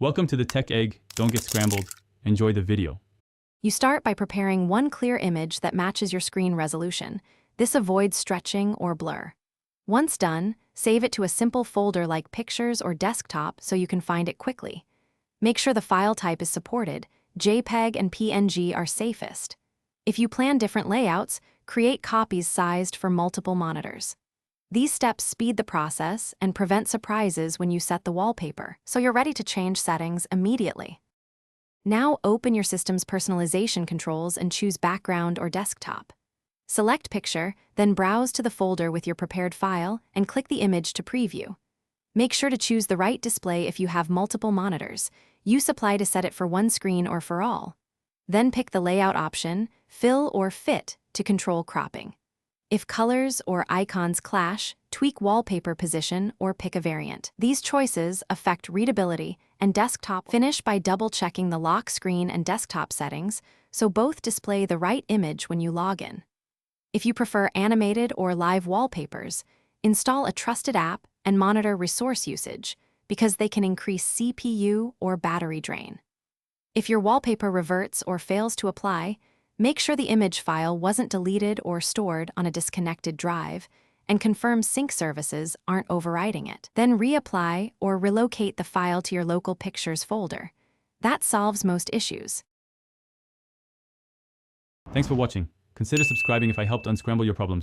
Welcome to the Tech Egg. Don't get scrambled. Enjoy the video. You start by preparing one clear image that matches your screen resolution. This avoids stretching or blur. Once done, save it to a simple folder like Pictures or Desktop so you can find it quickly. Make sure the file type is supported. JPEG and PNG are safest. If you plan different layouts, create copies sized for multiple monitors. These steps speed the process and prevent surprises when you set the wallpaper, so you're ready to change settings immediately. Now open your system's personalization controls and choose Background or Desktop. Select Picture, then browse to the folder with your prepared file and click the image to preview. Make sure to choose the right display if you have multiple monitors. Use Supply to set it for one screen or for all. Then pick the layout option, Fill or Fit, to control cropping. If colors or icons clash, tweak wallpaper position or pick a variant. These choices affect readability and desktop. Finish by double-checking the lock screen and desktop settings so both display the right image when you log in. If you prefer animated or live wallpapers, install a trusted app and monitor resource usage because they can increase CPU or battery drain. If your wallpaper reverts or fails to apply, make sure the image file wasn't deleted or stored on a disconnected drive, and confirm sync services aren't overriding it. Then reapply or relocate the file to your local Pictures folder. That solves most issues. Thanks for watching. Consider subscribing if I helped unscramble your problems.